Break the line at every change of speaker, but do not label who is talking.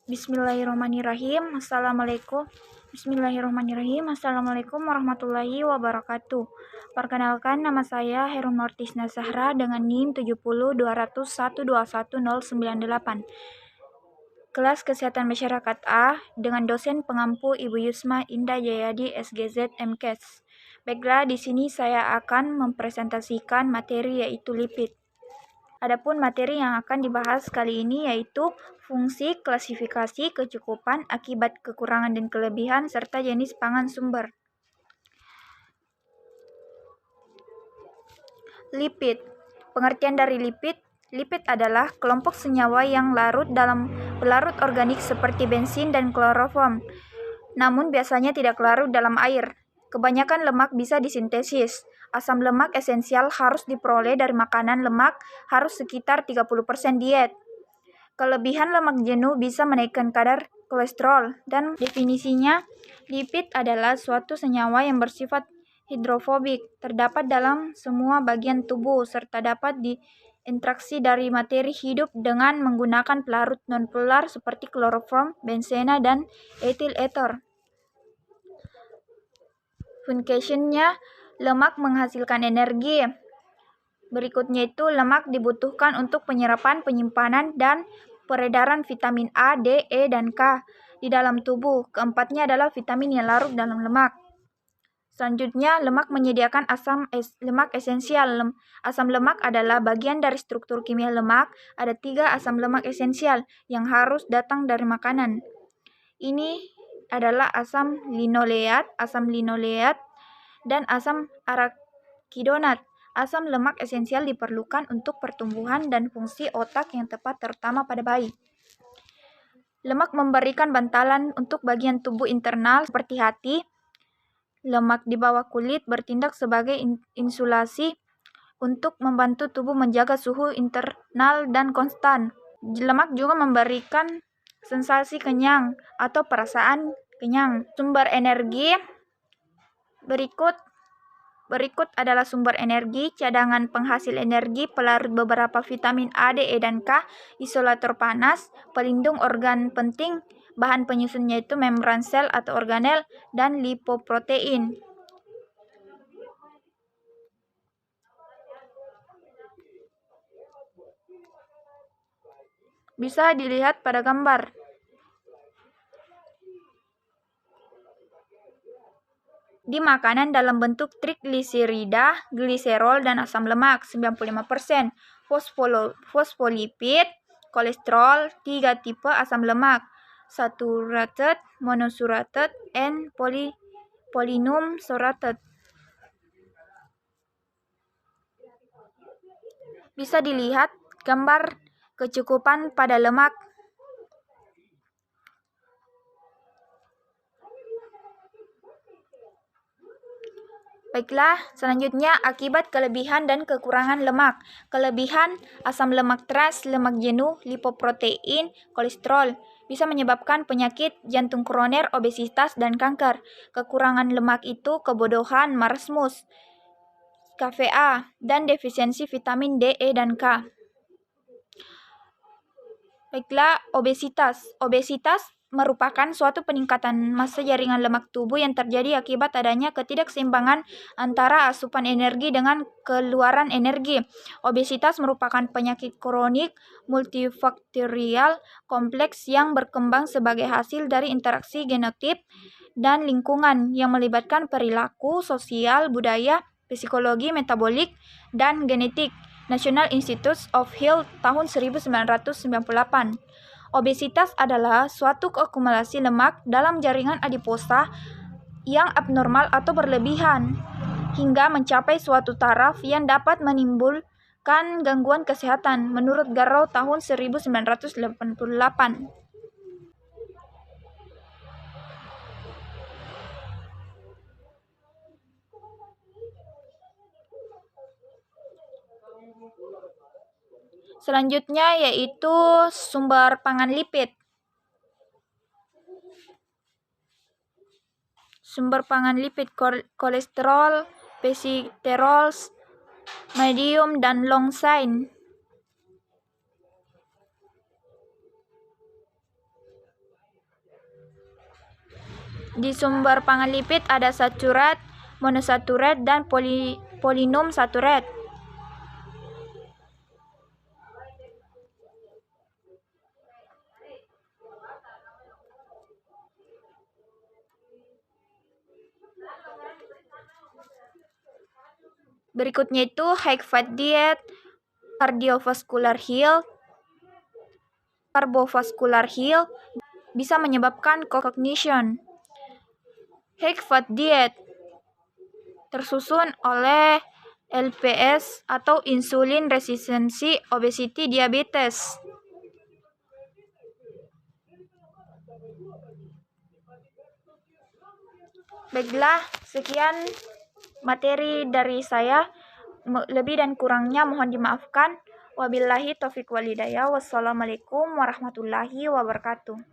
Bismillahirrahmanirrahim. Assalamualaikum warahmatullahi wabarakatuh. Perkenalkan, nama saya Herum Nortisna Zahra dengan NIM 7020121098. Kelas Kesehatan Masyarakat A dengan dosen pengampu Ibu Yusma Indah Jayadi SGZ MKes. Baiklah, di sini saya akan mempresentasikan materi yaitu lipid. Adapun materi yang akan dibahas kali ini yaitu fungsi, klasifikasi, kecukupan, akibat, kekurangan, dan kelebihan, serta jenis pangan sumber. Lipid. Pengertian dari lipid. Lipid adalah kelompok senyawa yang larut dalam pelarut organik seperti bensin dan kloroform, namun biasanya tidak larut dalam air. Kebanyakan lemak bisa disintesis. Asam lemak esensial harus diperoleh dari makanan lemak, harus sekitar 30% diet. Kelebihan lemak jenuh bisa menaikkan kadar kolesterol. Dan definisinya, lipid adalah suatu senyawa yang bersifat hidrofobik, terdapat dalam semua bagian tubuh, serta dapat diinteraksi dari materi hidup dengan menggunakan pelarut nonpolar seperti kloroform, benzena, dan etil ether. Function-nya, lemak menghasilkan energi. Berikutnya itu lemak dibutuhkan untuk penyerapan, penyimpanan, dan peredaran vitamin A, D, E, dan K di dalam tubuh. Keempatnya adalah vitamin yang larut dalam lemak. Selanjutnya, lemak menyediakan lemak esensial. Asam lemak adalah bagian dari struktur kimia lemak. Ada 3 asam lemak esensial yang harus datang dari makanan. Ini adalah asam linoleat, dan asam arachidonat. Asam lemak esensial diperlukan untuk pertumbuhan dan fungsi otak yang tepat, terutama pada bayi. Lemak memberikan bantalan untuk bagian tubuh internal seperti hati. Lemak di bawah kulit bertindak sebagai insulasi untuk membantu tubuh menjaga suhu internal dan konstan. Lemak juga memberikan sensasi kenyang atau perasaan kenyang. Sumber energi. Berikut adalah sumber energi, cadangan penghasil energi, pelarut beberapa vitamin A, D, E, dan K, isolator panas, pelindung organ penting, bahan penyusun yaitu membran sel atau organel, dan lipoprotein. Bisa dilihat pada gambar. Di makanan dalam bentuk trigliserida, gliserol, dan asam lemak 95%, fosfolipid, kolesterol, 3 tipe asam lemak, saturated, monosaturated, and polyunsaturated. Bisa dilihat gambar kecukupan pada lemak. Baiklah, selanjutnya akibat, kelebihan, dan kekurangan lemak. Kelebihan, asam lemak trans, lemak jenuh, lipoprotein, kolesterol bisa menyebabkan penyakit jantung koroner, obesitas, dan kanker. Kekurangan lemak itu kebodohan, marasmus, KVA, dan defisiensi vitamin D, E, dan K. Baiklah, obesitas. Obesitas merupakan suatu peningkatan massa jaringan lemak tubuh yang terjadi akibat adanya ketidakseimbangan antara asupan energi dengan keluaran energi. Obesitas merupakan penyakit kronik multifaktorial kompleks yang berkembang sebagai hasil dari interaksi genotip dan lingkungan yang melibatkan perilaku, sosial, budaya, psikologi, metabolik, dan genetik. National Institutes of Health tahun 1998. Obesitas adalah suatu akumulasi lemak dalam jaringan adiposa yang abnormal atau berlebihan hingga mencapai suatu taraf yang dapat menimbulkan gangguan kesehatan, menurut Garrow tahun 1988. Selanjutnya yaitu sumber pangan lipid. Sumber pangan lipid kolesterol, pesiterol, medium, dan long chain. Di sumber pangan lipid ada saturat, monosaturat, dan polinomsaturat. Berikutnya itu high fat diet, cardiovascular health, bisa menyebabkan cognition. High fat diet tersusun oleh LPS atau insulin resistency obesity diabetes. Baiklah, sekian materi dari saya. Lebih dan kurangnya mohon dimaafkan. Wabillahi taufiq walhidayah. Wassalamualaikum warahmatullahi wabarakatuh.